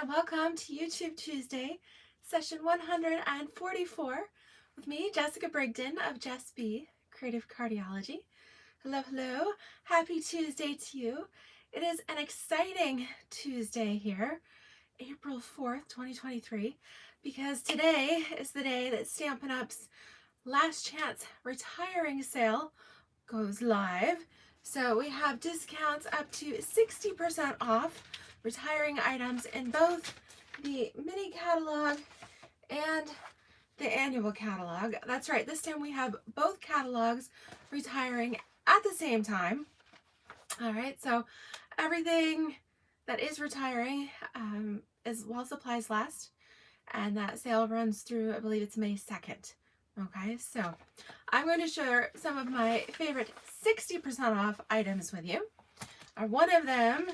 welcome to YouTube Tuesday, session 144, with me, Jessica Brigden of Jess B, Creative Cardiology. Hello, hello. Happy Tuesday to you. It is an exciting Tuesday here, April 4th, 2023, because today is the day that Stampin' Up's Last Chance Retiring Sale goes live. So we have discounts up to 60% off retiring items in both the mini catalog and the annual catalog. That's right, this time we have both catalogs retiring at the same time. All right, so everything that is retiring is while supplies last, and that sale runs through, I believe it's May 2nd. Okay, so I'm going to share some of my favorite 60% off items with you. One of them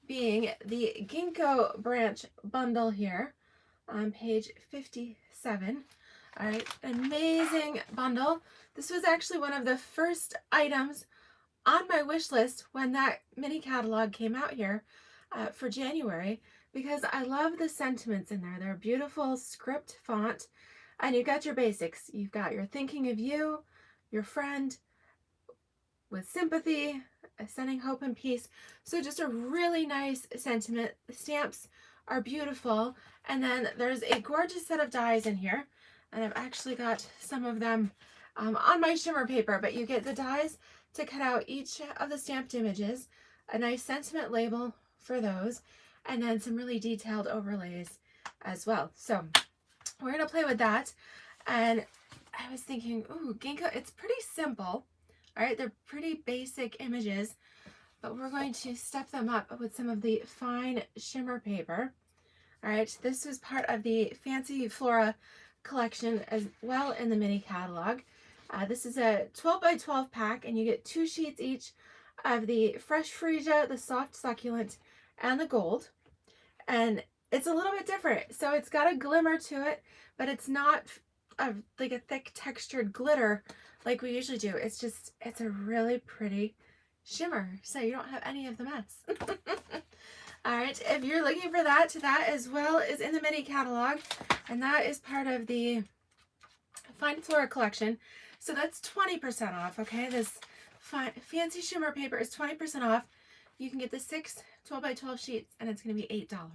being the Gingko branch bundle here on page 57. All right, amazing bundle. This was actually one of the first items on my wish list when that mini catalog came out here for January, because I love the sentiments in there. They're beautiful script font, and you've got your basics. You've got your thinking of you, your friend, with sympathy, sending hope and peace. So just a really nice sentiment. The stamps are beautiful. And then there's a gorgeous set of dies in here. And I've actually got some of them on my shimmer paper, but you get the dies to cut out each of the stamped images, a nice sentiment label for those, and then some really detailed overlays as well. So we're gonna play with that. And I was thinking, ooh, Gingko, it's pretty simple. All right, they're pretty basic images, but we're going to step them up with some of the fine shimmer paper. All right, this was part of the Fancy Flora collection as well in the mini catalog. This is a 12 by 12 pack, and you get 2 sheets each of the Fresh Freesia, the Soft Succulent, and the Gold. And it's a little bit different. So it's got a glimmer to it, but it's not like a thick textured glitter like we usually do. It's a really pretty shimmer, so you don't have any of the mess. All right, if you're looking for that as well is in the mini catalog, and that is part of the Fine Flora collection. So that's 20% off, okay? This fancy shimmer paper is 20% off. You can get the 6 12 by 12 sheets, and it's going to be $8. All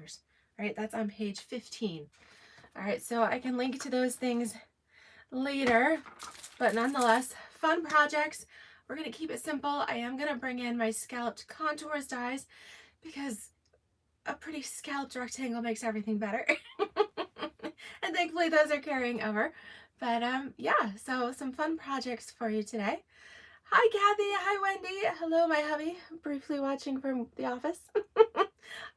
right, that's on page 15. All right, so I can link to those things later, but nonetheless, fun projects. We're going to keep it simple. I am going to bring in my scalloped contours dies because a pretty scalloped rectangle makes everything better. And thankfully those are carrying over. But yeah, so some fun projects for you today. Hi Kathy, hi Wendy, hello my hubby, briefly watching from the office. All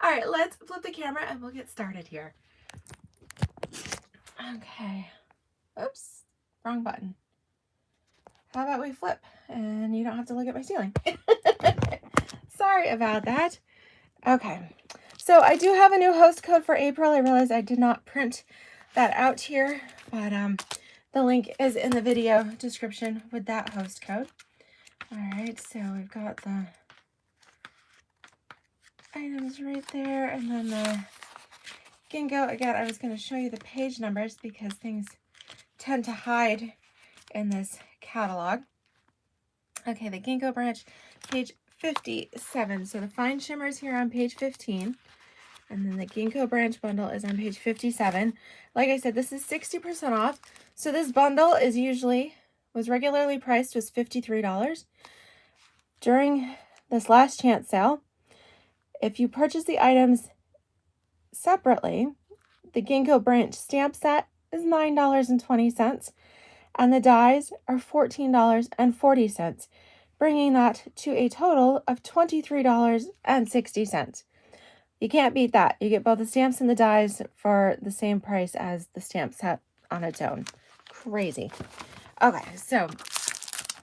right, let's flip the camera and we'll get started here. Okay, oops, wrong button. How about we flip and you don't have to look at my ceiling. Sorry about that. Okay, so I do have a new host code for April. I realized I did not print that out here, but the link is in the video description with that host code. All right, so we've got the items right there, and then the Gingko. Again, I was going to show you the page numbers because things tend to hide in this catalog. Okay, the Gingko branch, page 57. So the fine shimmers here on page 15. And then the Gingko branch bundle is on page 57. Like I said, this is 60% off. So this bundle was regularly priced was $53. During this last chance sale, if you purchase the items separately, the Gingko branch stamp set is $9.20, and the dies are $14.40, bringing that to a total of $23.60. You can't beat that. You get both the stamps and the dies for the same price as the stamp set on its own. Crazy. Okay, so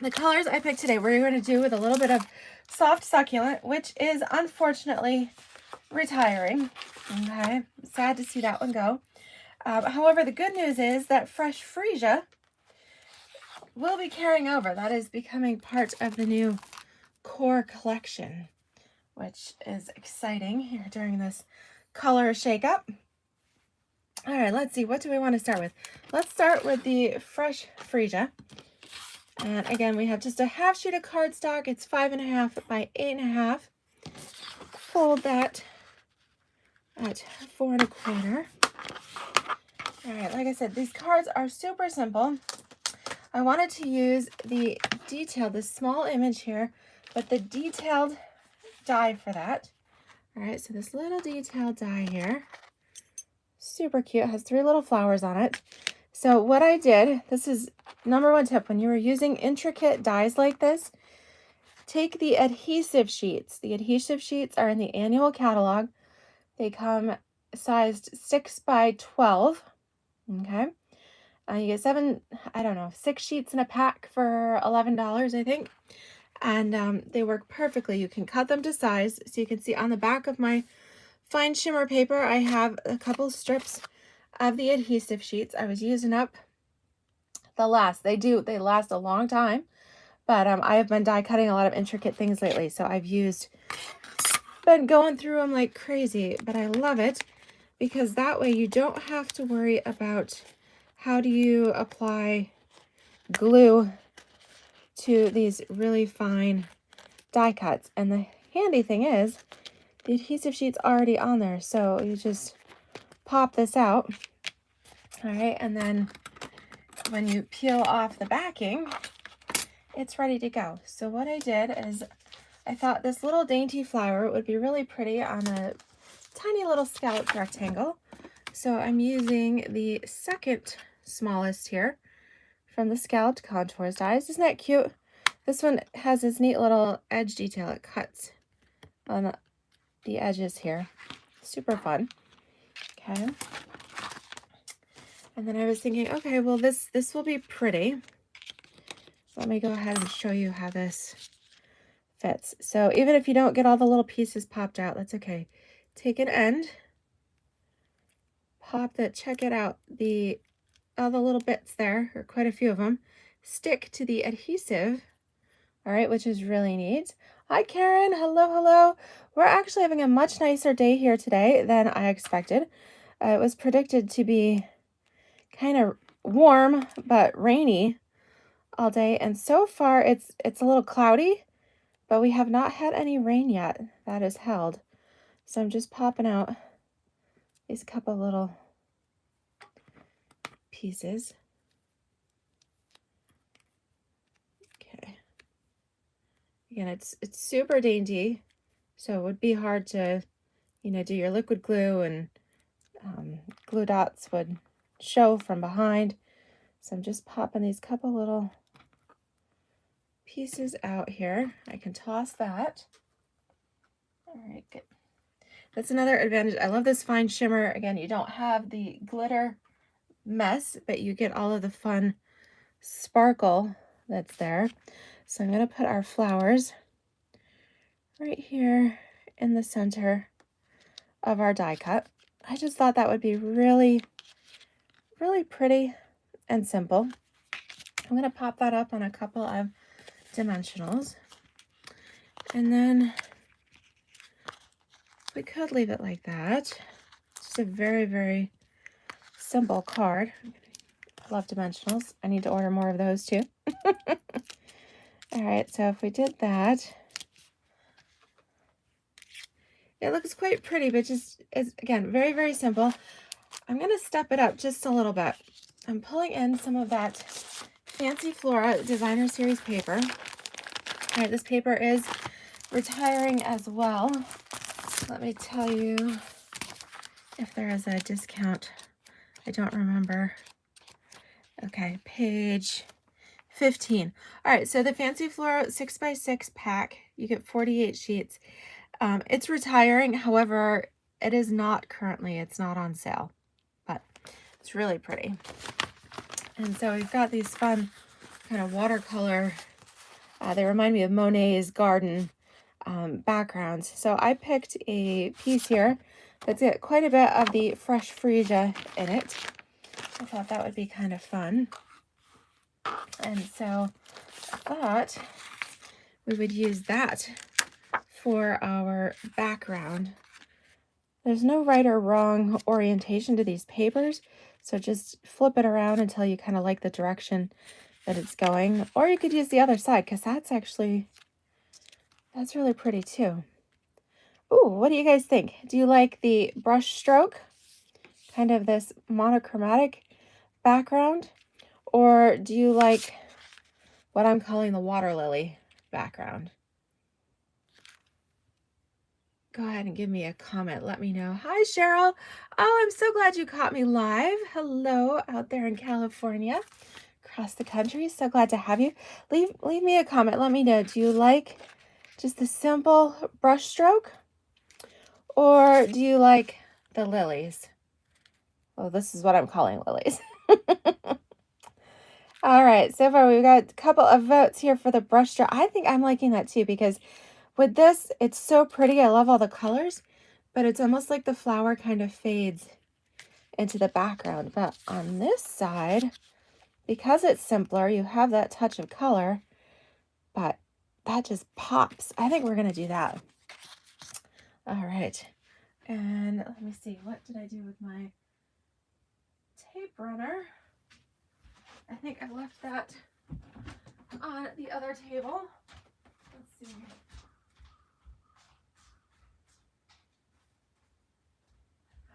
the colors I picked today, we're going to do with a little bit of Soft Succulent, which is unfortunately retiring. Okay, sad to see that one go. However, the good news is that Fresh Freesia will be carrying over. That is becoming part of the new core collection, which is exciting here during this color shake up. All right, let's see, what do we want to start with? Let's start with the Fresh Freesia. And again, we have just a half sheet of cardstock. It's 5.5 by 8.5. Fold that at 4.25. All right, like I said, these cards are super simple. I wanted to use the detail, this small image here, but the detailed die for that. All right, so this little detailed die here, super cute, it has 3 little flowers on it. So what I did, this is #1 tip, when you are using intricate dies like this, take the adhesive sheets. The adhesive sheets are in the annual catalog. They come sized 6 by 12, okay? You get 6 sheets in a pack for $11, I think. And they work perfectly. You can cut them to size. So you can see on the back of my fine shimmer paper, I have a couple strips of the adhesive sheets. I was using up the last. They last a long time, but I have been die cutting a lot of intricate things lately. So I've been going through them like crazy, but I love it because that way you don't have to worry about how do you apply glue to these really fine die cuts. And the handy thing is the adhesive sheet's already on there, so you just pop this out. All right, and then when you peel off the backing, it's ready to go. So what I did is I thought this little dainty flower would be really pretty on a tiny little scalloped rectangle. So I'm using the second smallest here from the Scalloped Contours dies. Isn't that cute? This one has this neat little edge detail. It cuts on the edges here. Super fun. Okay. And then I was thinking, okay, well, this will be pretty. Let me go ahead and show you how this fits. So even if you don't get all the little pieces popped out, that's okay. Take an end, pop that, check it out. All the little bits there, or quite a few of them, stick to the adhesive, all right, which is really neat. Hi, Karen. Hello, hello. We're actually having a much nicer day here today than I expected. It was predicted to be kind of warm but rainy all day, and so far it's a little cloudy, but we have not had any rain yet that is held. So I'm just popping out these couple little pieces. Okay. Again, it's super dainty, so it would be hard to, do your liquid glue, and glue dots would show from behind. So I'm just popping these couple little pieces out here. I can toss that. All right, good. That's another advantage. I love this fine shimmer. Again, you don't have the glitter mess, but you get all of the fun sparkle that's there. So I'm going to put our flowers right here in the center of our die cut. I just thought that would be really, really pretty and simple. I'm going to pop that up on a couple of dimensionals. And then we could leave it like that. Just a very, very simple card. I love dimensionals. I need to order more of those too. All right, so if we did that, it looks quite pretty, but just is, again, very, very simple. I'm going to step it up just a little bit. I'm pulling in some of that Fancy Flora Designer Series paper. All right, this paper is retiring as well. Let me tell you if there is a discount. I don't remember. Okay, page 15. All right, so the Fancy Flora 6x6 pack, you get 48 sheets. It's retiring. However, it is not currently, it's not on sale, but it's really pretty. And so we've got these fun kind of watercolor, they remind me of Monet's garden backgrounds. So I picked a piece here that's got quite a bit of the Fresh Freesia in it. I thought that would be kind of fun. And so I thought we would use that for our background. There's no right or wrong orientation to these papers, so just flip it around until you kind of like the direction that it's going. Or you could use the other side, because that's really pretty too. Ooh, what do you guys think? Do you like the brush stroke, kind of this monochromatic background? Or do you like what I'm calling the water lily background? Go ahead and give me a comment. Let me know. Hi, Cheryl. Oh, I'm so glad you caught me live. Hello out there in California, across the country. So glad to have you. Leave me a comment. Let me know. Do you like just the simple brush stroke? Or do you like the lilies? Well, this is what I'm calling lilies. All right, so far we've got a couple of votes here for the brush stroke. I think I'm liking that too, because with this, it's so pretty. I love all the colors, but it's almost like the flower kind of fades into the background. But on this side, because it's simpler, you have that touch of color, but that just pops. I think we're going to do that. All right. And let me see, what did I do with my tape runner? I think I left that on the other table. Let's see.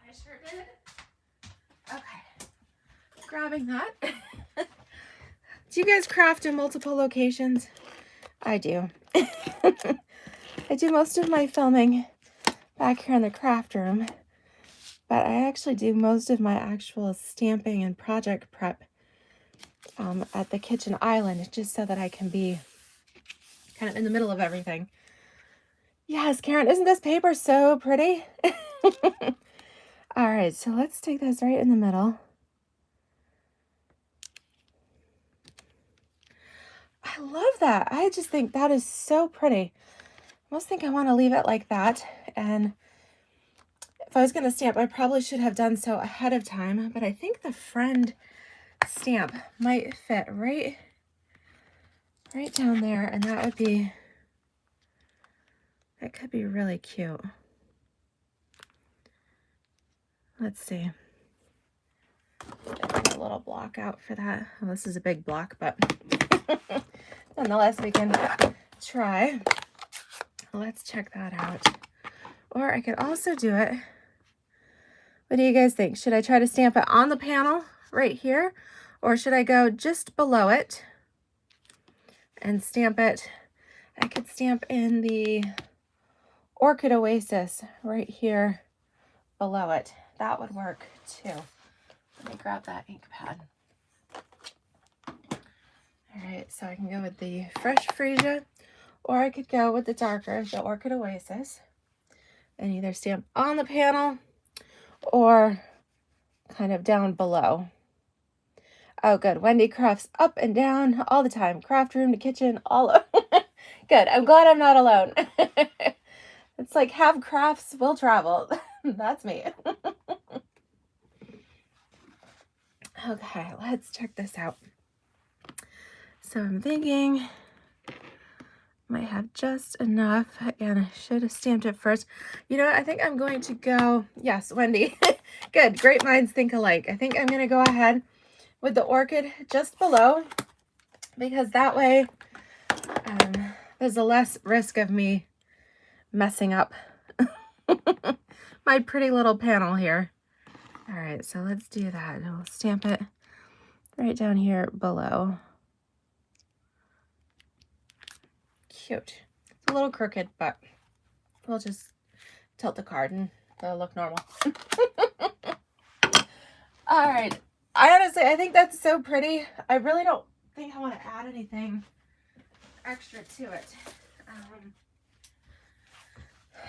I sure did. Okay. Grabbing that. Do you guys craft in multiple locations? I do. I do most of my filming back here in the craft room, but I actually do most of my actual stamping and project prep at the kitchen island, just so that I can be kind of in the middle of everything. Yes, Karen, isn't this paper so pretty? All right, so let's take this right in the middle. I love that. I just think that is so pretty. I almost think I want to leave it like that. And if I was going to stamp, I probably should have done so ahead of time, but I think the friend stamp might fit right down there, and that could be really cute. Let's see. Get a little block out for that. Well, this is a big block, but nonetheless, we can try. Let's check that out. Or I could also do it. What do you guys think? Should I try to stamp it on the panel right here? Or should I go just below it and stamp it? I could stamp in the Orchid Oasis right here below it. That would work too. Let me grab that ink pad. All right, so I can go with the Fresh Freesia, or I could go with the darker, the Orchid Oasis, and either stamp on the panel or kind of down below. Oh, good. Wendy crafts up and down all the time. Craft room to kitchen, all over. Good. I'm glad I'm not alone. It's like, have crafts, will travel. That's me. Okay, let's check this out. So I'm thinking might have just enough, and I should have stamped it first. You know what? I think I'm going to go, yes, Wendy. Good. Great minds think alike. I think I'm going to go ahead with the orchid just below, because that way there's a less risk of me messing up my pretty little panel here. All right, so let's do that. And we'll stamp it right down here below. Cute. It's a little crooked, but we'll just tilt the card and it'll look normal. All right. I think that's so pretty. I really don't think I want to add anything extra to it.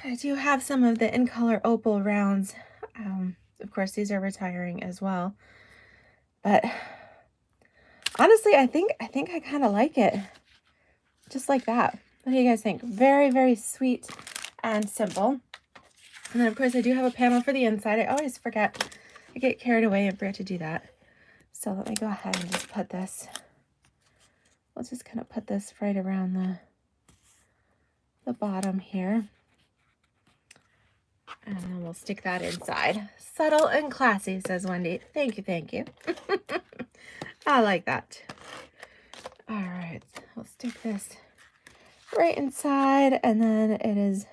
I do have some of the In Color Opal rounds. Of course, these are retiring as well. But honestly, I think I kind of like it. Just like that. What do you guys think? Very, very sweet and simple. And then, of course, I do have a panel for the inside. I always forget. I get carried away and forget to do that. So let me go ahead and just put this. Let's just kind of put this right around the bottom here. And then we'll stick that inside. Subtle and classy, says Wendy. Thank you, thank you. I like that. All right, we'll stick this right inside, and then it is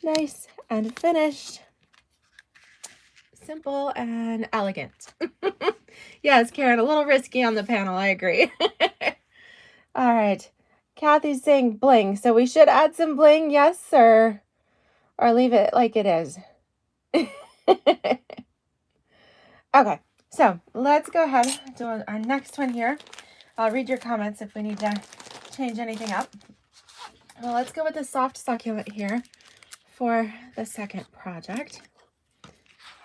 nice and finished. Simple and elegant. Yes, Karen, a little risky on the panel, I agree. All right, Kathy's saying bling, so we should add some bling, yes, or leave it like it is. Okay, so let's go ahead and do our next one here. I'll read your comments if we need to change anything up. Well, let's go with the soft succulent here for the second project.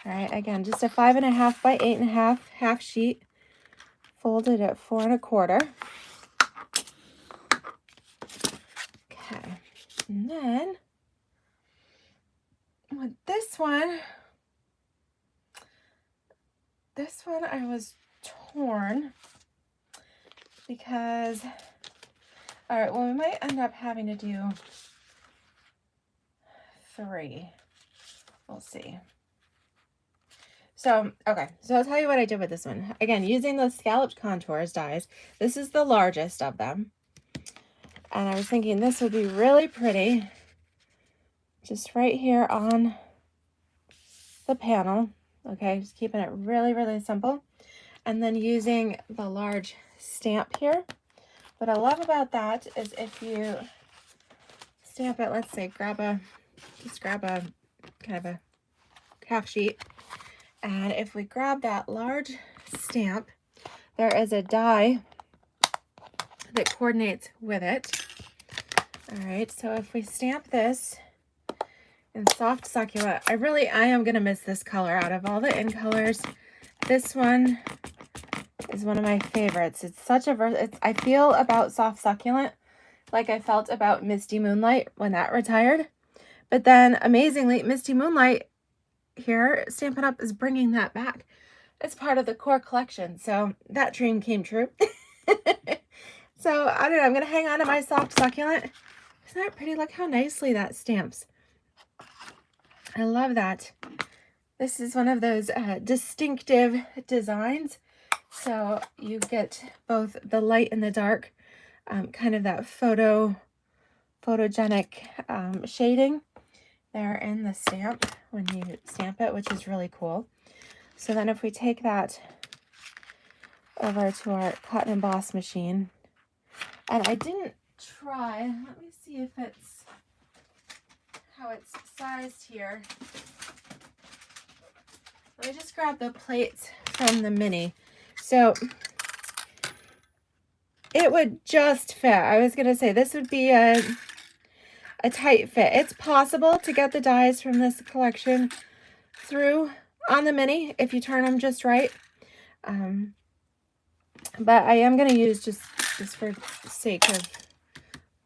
All right, again, just a 5.5 by 8.5 half sheet, folded at 4 1/4. Okay, and then with this one I was torn because, all right, well, we might end up having to do 3. We'll see. So, okay, so I'll tell you what I did with this one. Again, using the scalloped contours dies. This is the largest of them. And I was thinking this would be really pretty just right here on the panel. Okay, just keeping it really, really simple. And then using the large stamp here. What I love about that is if you stamp it, let's say, just grab a kind of a half sheet. And if we grab that large stamp, there is a die that coordinates with it. All right, so if we stamp this in soft succulent, I am going to miss this color out of all the in colors. This one is one of my favorites. It's such a I feel about soft succulent like I felt about Misty Moonlight when that retired. But then amazingly, Misty Moonlight here, Stampin' Up! Is bringing that back. It's part of the core collection, so that dream came true. So I don't know, I'm going to hang on to my soft succulent. Isn't that pretty? Look how nicely that stamps. I love that. This is one of those distinctive designs. So you get both the light and the dark, kind of that photogenic shading there in the stamp when you stamp it, which is really cool. So then if we take that over to our cut and emboss machine, and I didn't try, let me see if it's how it's sized here. Let me just grab the plates from the mini. So it would just fit. I was going to say this would be a tight fit. It's possible to get the dies from this collection through on the mini if you turn them just right. But I am going to use, just for the sake of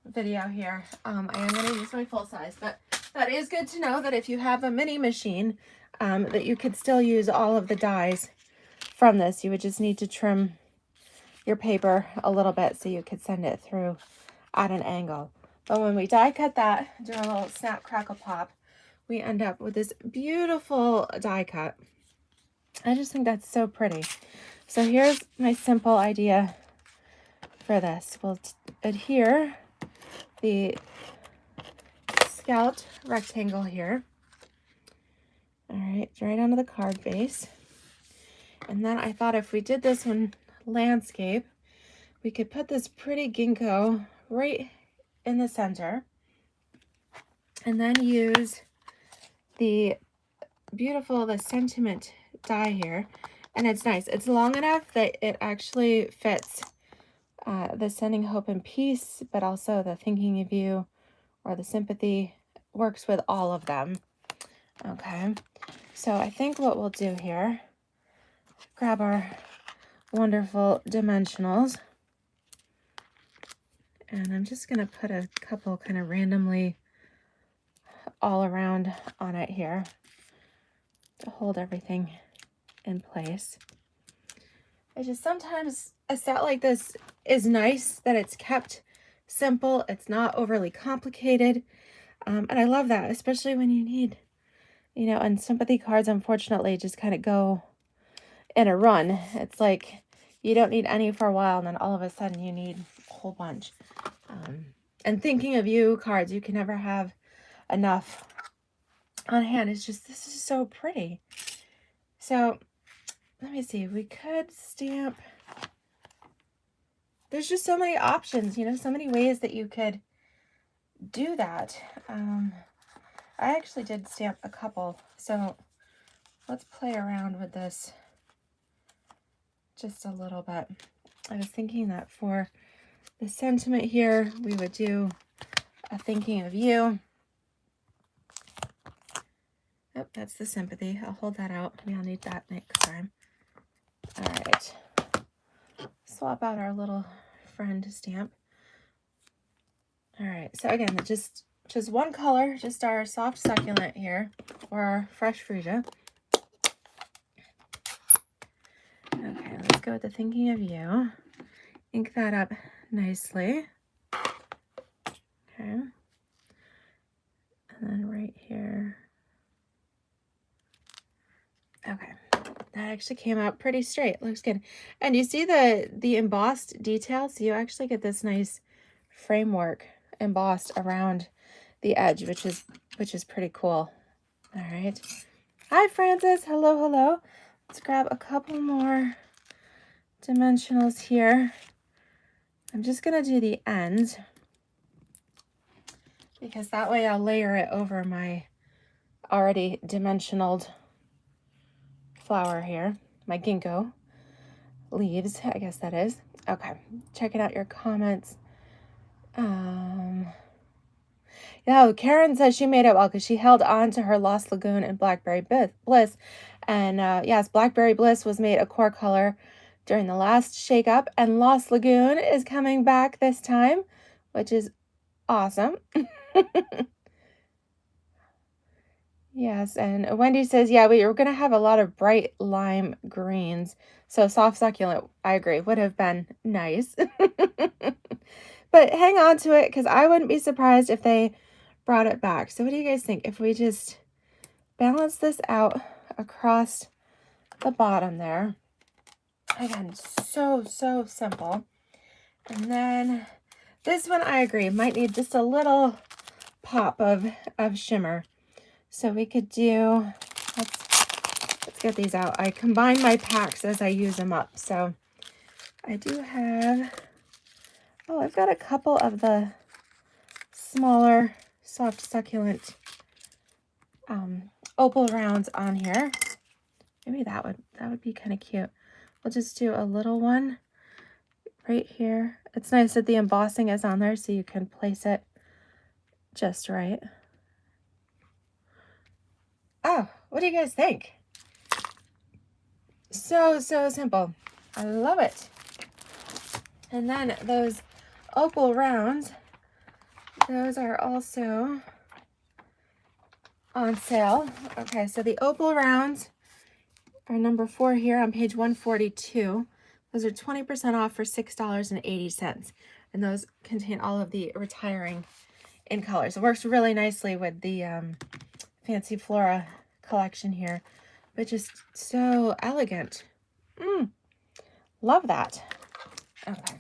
video here, I am going to use my full size. But that is good to know that if you have a mini machine, that you could still use all of the dies from this. You would just need to trim your paper a little bit so you could send it through at an angle. But when we die cut that, do a little snap, crackle, pop, we end up with this beautiful die cut. I just think that's so pretty. So here's my simple idea for this. We'll adhere the scalloped rectangle here. All right onto the card base. And then I thought if we did this one landscape, we could put this pretty ginkgo right in the center, and then use the sentiment die here. And it's nice. It's long enough that it actually fits the sending hope and peace, but also the thinking of you or the sympathy works with all of them. Okay, so I think what we'll do here, grab our wonderful dimensionals, and I'm just going to put a couple kind of randomly all around on it here to hold everything in place. It's just sometimes a set like this is nice that it's kept simple. It's not overly complicated. And I love that, especially when you need, you know, and sympathy cards, unfortunately, just kind of go in a run. It's like you don't need any for a while, and then all of a sudden you need a whole bunch. And thinking of you cards, you can never have enough on hand. It's just, this is so pretty. So let me see, we could stamp. There's just so many options, you know, so many ways that you could do that. I actually did stamp a couple, so let's play around with this just a little bit. I was thinking that for the sentiment here, we would do a thinking of you. Oh, that's the sympathy. I'll hold that out. Maybe I'll need that next time. All right. Swap out our little friend stamp. All right. So again, just one color, just our soft succulent here, or our fresh freesia. Okay, let's go with the thinking of you. Ink that up nicely. Okay. And then right here. Okay. That actually came out pretty straight. Looks good. And you see the embossed details? So you actually get this nice framework embossed around the edge, which is pretty cool. All right. Hi, Francis. Hello, hello. Let's grab a couple more dimensionals here. I'm just going to do the ends because that way I'll layer it over my already dimensional flower here, my ginkgo leaves, I guess that is. Okay, checking out your comments. Yeah, Karen says she made it well because she held on to her Lost Lagoon and Blackberry Bliss. And yes, Blackberry Bliss was made a core color during the last shakeup, and Lost Lagoon is coming back this time, which is awesome. Yes, and Wendy says, yeah, we were going to have a lot of bright lime greens. So soft succulent, I agree, would have been nice. But hang on to it because I wouldn't be surprised if they brought it back. So what do you guys think if we just balance this out across the bottom there? Again, so simple. And then this one, I agree, might need just a little pop of shimmer. So we could do, let's get these out. I combine my packs as I use them up. So I do have, oh, I've got a couple of the smaller soft succulent opal rounds on here. Maybe that would be kind of cute. We'll just do a little one right here. It's nice that the embossing is on there so you can place it just right. Oh, what do you guys think? So simple. I love it. And then those opal rounds, those are also on sale. Okay, so the opal rounds are number 4 here on page 142. Those are 20% off for $6.80. And those contain all of the retiring in colors. It works really nicely with the Fancy Flora collection here, but just so elegant. Love that. Okay,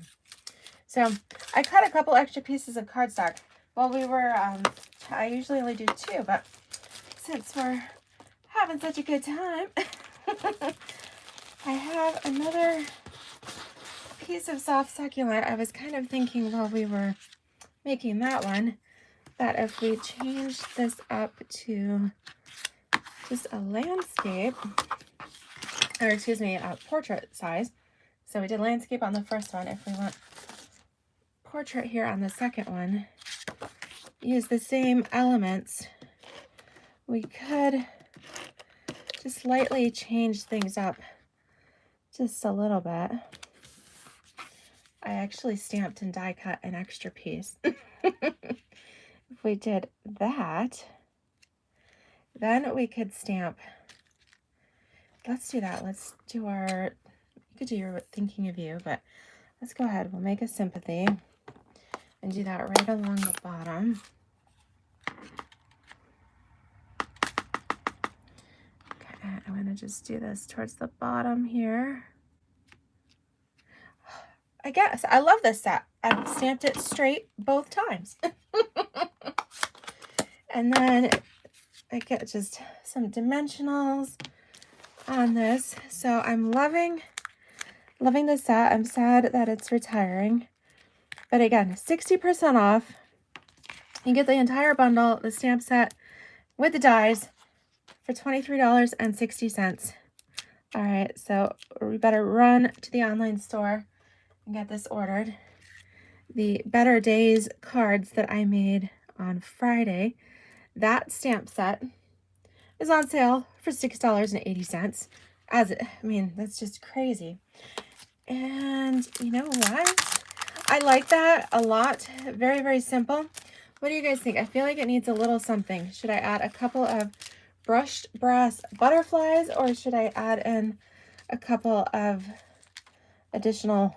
so I cut a couple extra pieces of cardstock while we were, I usually only do 2, but since we're having such a good time, I have another piece of soft succulent. I was kind of thinking while we were making that one, that if we change this up to just a landscape, or excuse me, a portrait size. So we did landscape on the first one. If we want portrait here on the second one, use the same elements. We could just lightly change things up just a little bit. I actually stamped and die cut an extra piece. If we did that, then we could stamp. Let's do that. Let's do our, you could do your thinking of you, but let's go ahead. We'll make a sympathy and do that right along the bottom. I'm going to just do this towards the bottom here. I guess. I love this set. I've stamped it straight both times. And then I get just some dimensionals on this. So I'm loving this set. I'm sad that it's retiring. But again, 60% off. You get the entire bundle, the stamp set with the dies for $23.60. All right, so we better run to the online store and get this ordered. The Better Days cards that I made on Friday, that stamp set is on sale for $6.80. I mean, that's just crazy. And you know what? I like that a lot. Very, very simple. What do you guys think? I feel like it needs a little something. Should I add a couple of brushed brass butterflies, or should I add in a couple of additional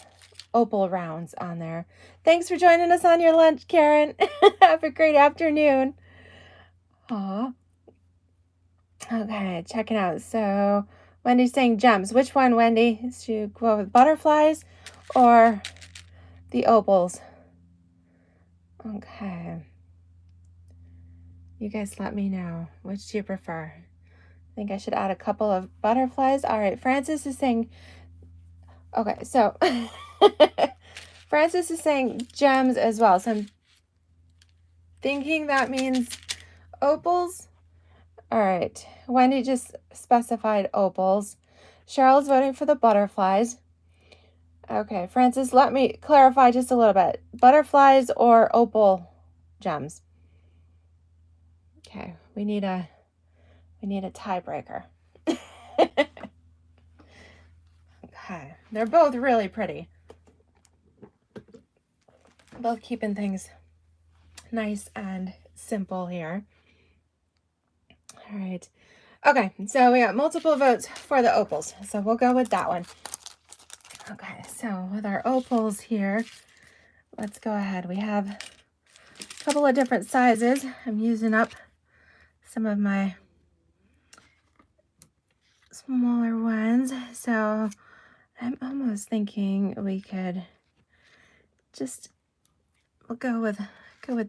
opal rounds on there? Thanks for joining us on your lunch, Karen. Have a great afternoon. Aw. Okay, checking out. So Wendy's saying gems. Which one, Wendy? Should you go with butterflies or the opals? Okay. You guys let me know. Which do you prefer? I think I should add a couple of butterflies. All right, Francis is saying, okay, so Francis is saying gems as well. So I'm thinking that means opals. All right, Wendy just specified opals. Cheryl's voting for the butterflies. Okay, Francis, let me clarify just a little bit. Butterflies or opal gems? Okay, we need a tiebreaker. Okay, they're both really pretty. Both keeping things nice and simple here. All right. Okay, so we got multiple votes for the opals, so we'll go with that one. Okay, so with our opals here, let's go ahead. We have a couple of different sizes. I'm using up some of my smaller ones, so I'm almost thinking we could just, we'll go with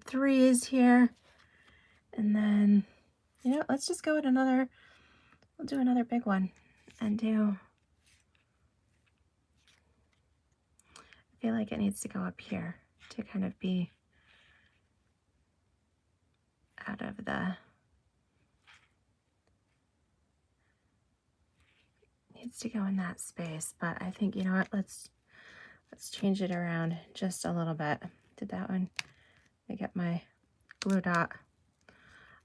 threes here, and then, you know, let's just go with another, we'll do another big one and do, I feel like it needs to go up here to kind of be out of the, needs to go in that space, but I think, you know what, let's change it around just a little bit. Did that one, I get my glue dot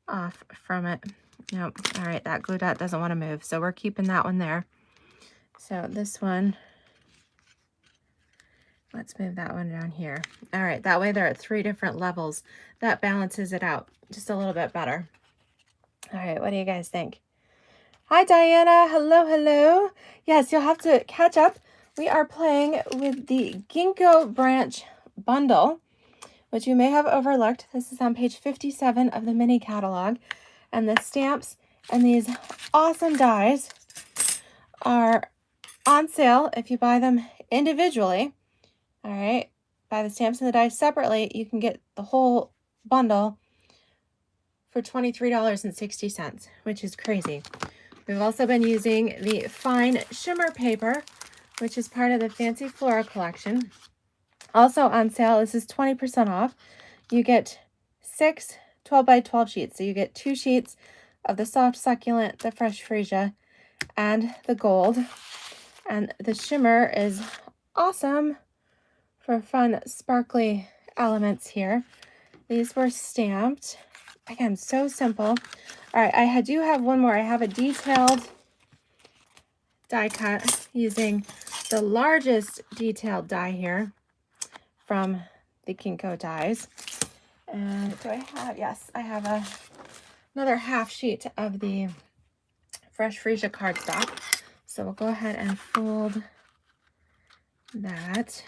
off from it. Nope. All right, that glue dot doesn't want to move, so we're keeping that one there. So this one, let's move that one down here. All right, that way they're at 3 different levels. That balances it out just a little bit better. All right, what do you guys think? Hi, Diana. Hello, hello. Yes, you'll have to catch up. We are playing with the Gingko branch bundle, which you may have overlooked. This is on page 57 of the mini catalog. And the stamps and these awesome dies are on sale if you buy them individually. All right, buy the stamps and the dies separately, you can get the whole bundle for $23.60, which is crazy. We've also been using the fine shimmer paper, which is part of the Fancy Flora collection. Also on sale, this is 20% off. You get 6 12 by 12 sheets. So you get 2 sheets of the soft succulent, the fresh freesia, and the gold. And the shimmer is awesome for fun, sparkly elements here. These were stamped. Again, so simple. All right, I do have one more. I have a detailed die cut using the largest detailed die here from the Gingko dies. And do I have, yes, I have another half sheet of the fresh freesia cardstock. So we'll go ahead and fold that.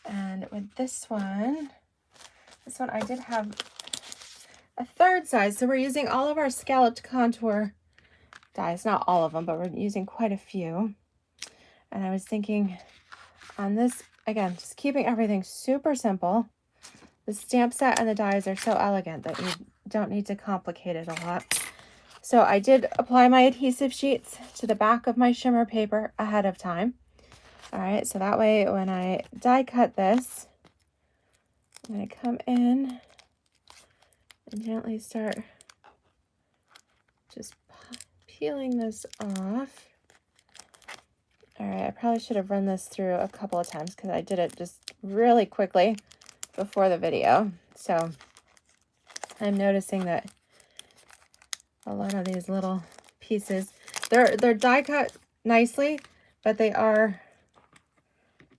And with this one I did have a third size. So we're using all of our scalloped contour dies, not all of them, but we're using quite a few. And I was thinking on this, again, just keeping everything super simple. The stamp set and the dies are so elegant that you don't need to complicate it a lot. So I did apply my adhesive sheets to the back of my shimmer paper ahead of time. All right, so that way when I die cut this, I'm going to come in and gently start just peeling this off. All right, I probably should have run this through a couple of times because I did it just really quickly before the video. So I'm noticing that a lot of these little pieces, they're die cut nicely, but they are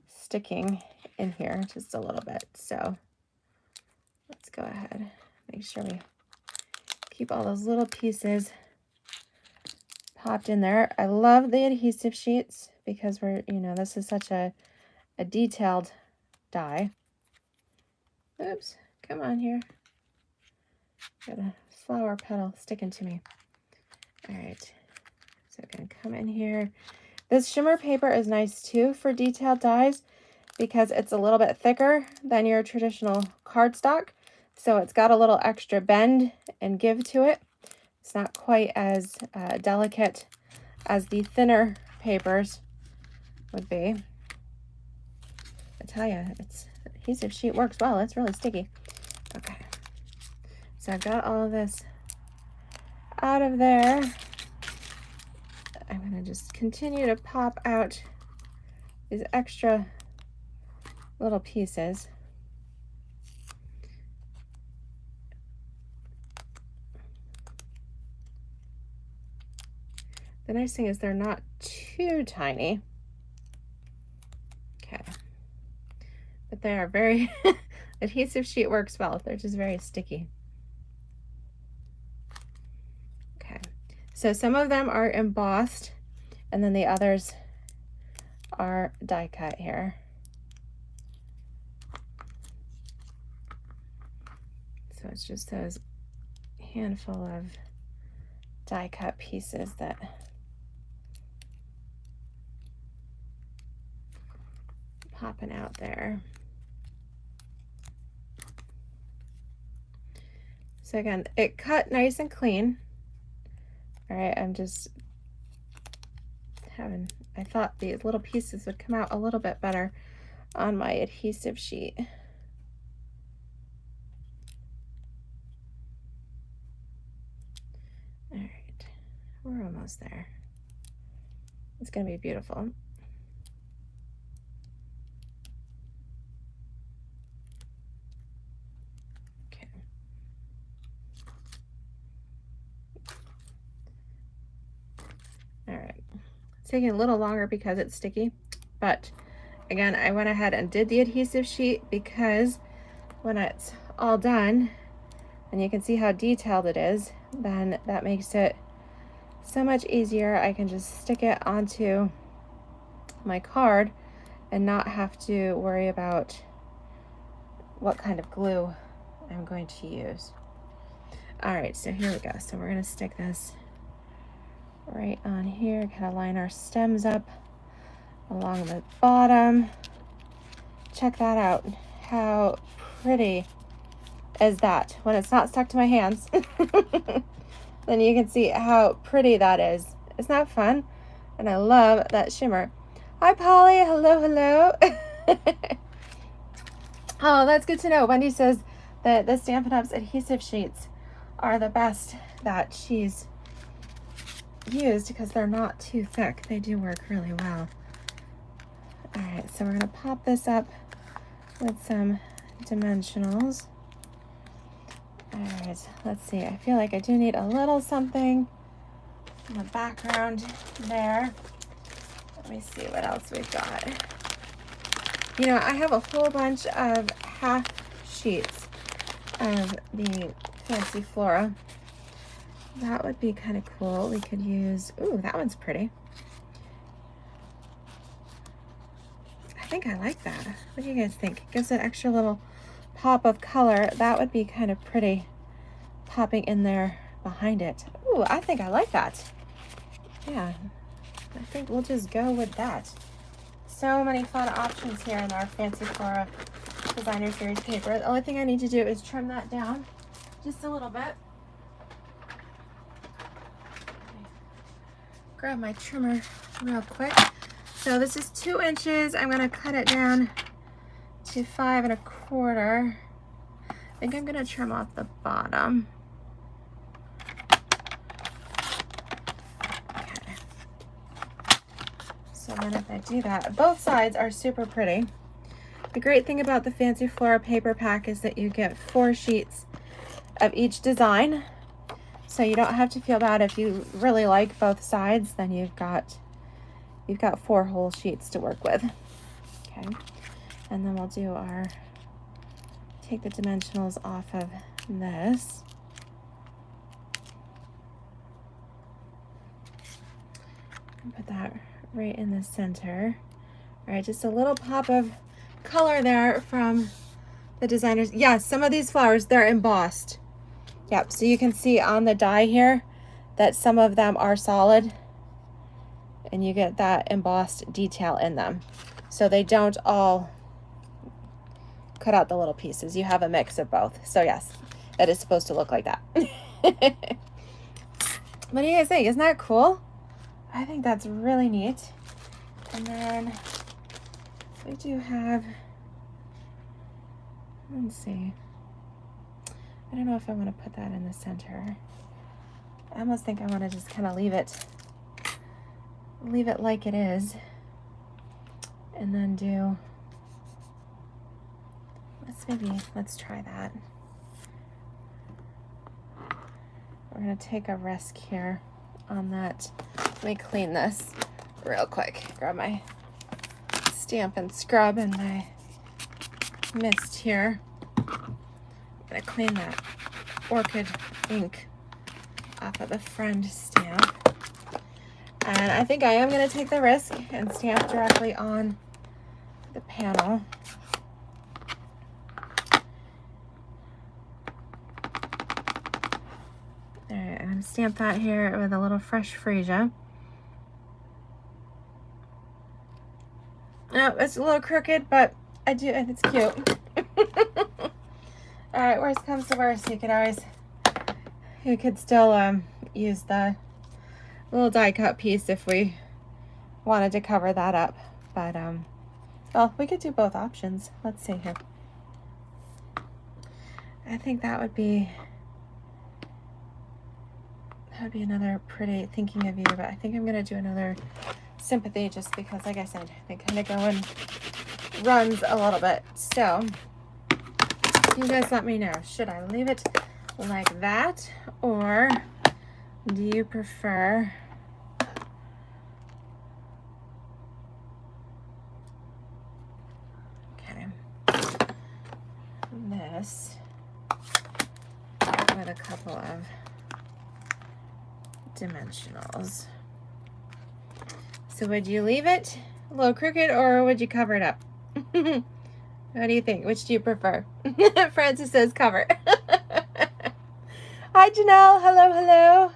sticking in here just a little bit. So let's go ahead, make sure we keep all those little pieces popped in there. I love the adhesive sheets because we're, you know, this is such a detailed die. Oops, come on here. Got a flower petal sticking to me. All right, so I'm gonna come in here. This shimmer paper is nice too for detailed dies because it's a little bit thicker than your traditional cardstock. So it's got a little extra bend and give to it. It's not quite as delicate as the thinner papers would be. I tell you, it's adhesive sheet works well. It's really sticky. Okay, so I've got all of this out of there. I'm going to just continue to pop out these extra little pieces. The nice thing is they're not too tiny. Okay. But they are very, adhesive sheet works well. They're just very sticky. Okay. So some of them are embossed and then the others are die cut here. So it's just those handful of die cut pieces that popping out there. So again, it cut nice and clean. All right, I'm just having, I thought these little pieces would come out a little bit better on my adhesive sheet. All right, we're almost there. It's gonna be beautiful. Okay. All right, it's taking a little longer because it's sticky, but again, I went ahead and did the adhesive sheet because when it's all done, and you can see how detailed it is, then that makes it so much easier. I can just stick it onto my card and not have to worry about what kind of glue I'm going to use. All right, so here we go. So we're gonna stick this right on here, kind of line our stems up along the bottom. Check that out. How pretty is that? When it's not stuck to my hands, then you can see how pretty that is. Isn't that fun? And I love that shimmer. Hi, Polly. Hello, hello. Oh, that's good to know. Wendy says that the Stampin' Up's adhesive sheets are the best that she's used because they're not too thick. They do work really well. All right, so we're gonna pop this up with some dimensionals. All right, let's see. I feel like I do need a little something in the background there. Let me see what else we've got. You know, I have a whole bunch of half sheets of the Fancy Flora. That would be kind of cool. We could use, ooh, that one's pretty. I think I like that. What do you guys think? Gives an extra little pop of color. That would be kind of pretty popping in there behind it. Ooh, I think I like that. Yeah, I think we'll just go with that. So many fun options here in our Fancy Flora Designer Series paper. The only thing I need to do is trim that down just a little bit. Grab my trimmer real quick. So this is 2 inches. I'm gonna cut it down to 5 1/4. I think I'm gonna trim off the bottom. Okay. So then if I do that, both sides are super pretty. The great thing about the Fancy Flora paper pack is that you get 4 sheets of each design. So you don't have to feel bad if you really like both sides, then you've got 4 whole sheets to work with. Okay. And then we'll do our, take the dimensionals off of this. And put that right in the center. All right, just a little pop of color there from the designers. Yeah, some of these flowers, they're embossed. Yep, so you can see on the die here that some of them are solid and you get that embossed detail in them. So they don't all cut out the little pieces. You have a mix of both. So yes, that is supposed to look like that. What do you guys think? Isn't that cool? I think that's really neat. And then we do have, let's see. I don't know if I want to put that in the center. I almost think I want to just kind of leave it like it is. And then do, let's try that. We're going to take a risk here on that. Let me clean this real quick. Grab my Stampin' scrub and my mist here. I'm going to clean that orchid ink off of the friend stamp. And I think I am going to take the risk and stamp directly on the panel. All right, I'm going to stamp that here with a little fresh freesia. Oh, it's a little crooked, but it's cute. All right, worst comes to worst, you could still use the little die cut piece if we wanted to cover that up. But well, we could do both options. Let's see here. I think that would be another pretty thinking of you, but I think I'm gonna do another sympathy just because, like I said, they kind of go in runs a little bit. So you guys let me know, should I leave it like that, or do you prefer this with a couple of dimensionals? So would you leave it a little crooked or would you cover it up? What do you think? Which do you prefer? Francis says cover. Hi Janelle, hello, hello.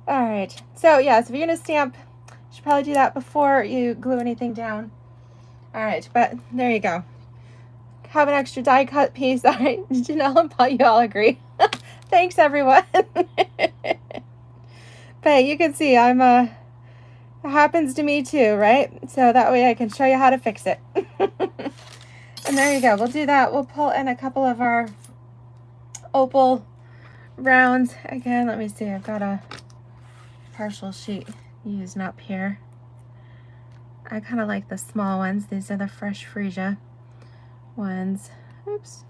All right, so yeah, so if you're gonna stamp, you should probably do that before you glue anything down. All right, but there you go. Have an extra die cut piece. All right, Janelle and Paul, you all agree. Thanks everyone. But you can see I'm it happens to me too, right? So that way I can show you how to fix it. And there you go, we'll do that. We'll pull in a couple of our opal rounds. Again, let me see, I've got a partial sheet using up here. I kind of like the small ones. These are the fresh freesia ones. Oops.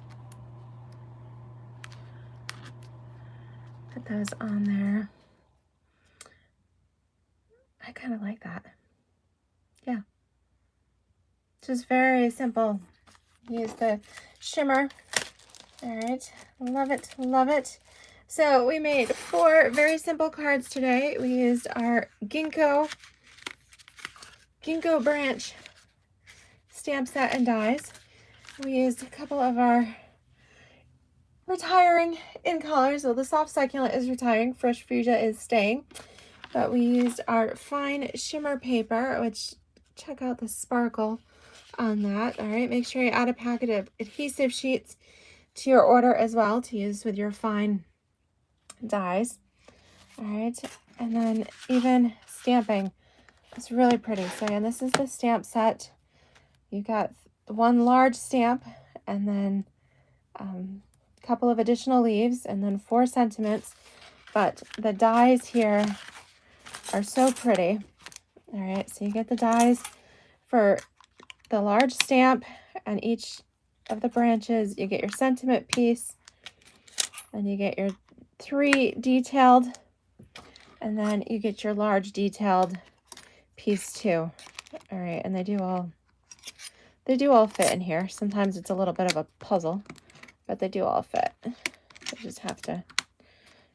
Put those on there. I kind of like that. Yeah. Just very simple. Use the shimmer. All right. Love it. Love it. So we made 4 very simple cards today. We used our Gingko branch stamp set and dies. We used a couple of our retiring in colors. So the soft succulent is retiring, fresh fuchsia is staying. But we used our fine shimmer paper, which check out the sparkle on that. All right, make sure you add a packet of adhesive sheets to your order as well to use with your fine dies. All right, and then even stamping. It's really pretty. So again, this is the stamp set. You got one large stamp and then a couple of additional leaves and then 4 sentiments. But the dies here are so pretty. All right, so you get the dies for the large stamp and each of the branches. You get your sentiment piece and you get your 3 detailed, and then you get your large detailed piece too. All right, and they do all fit in here. Sometimes it's a little bit of a puzzle, but they do all fit. You just have to,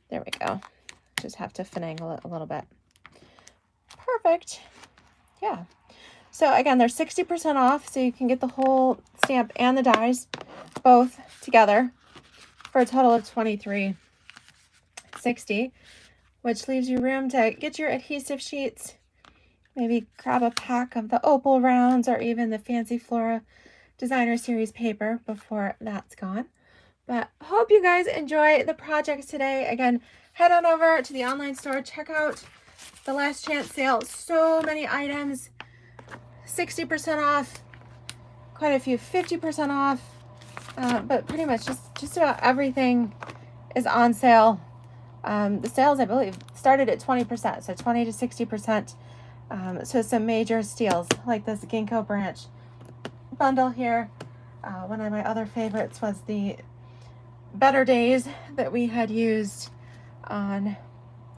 there we go. Just have to finagle it a little bit. Perfect. Yeah. So again, they're 60% off, so you can get the whole stamp and the dies both together for a total of $23.60, which leaves you room to get your adhesive sheets. Maybe grab a pack of the opal rounds or even the Fancy Flora Designer Series paper before that's gone. But hope you guys enjoy the project today. Again, head on over to the online store. Check out the last chance sale. So many items, 60% off, quite a few 50% off, but pretty much just about everything is on sale. The sales, I believe, started at 20%, so 20 to 60%. So some major steals like this Gingko branch bundle here. One of my other favorites was the Better Days that we had used on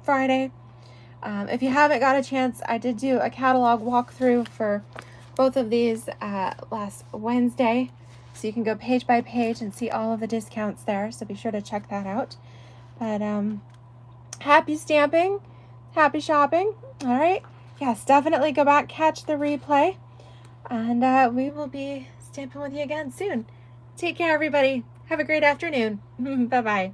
Friday. If you haven't got a chance, I did do a catalog walkthrough for both of these last Wednesday. So you can go page by page and see all of the discounts there. So be sure to check that out. But happy stamping, happy shopping. All right. Yes, definitely go back, catch the replay, and we will be stamping with you again soon. Take care, everybody. Have a great afternoon. Bye-bye.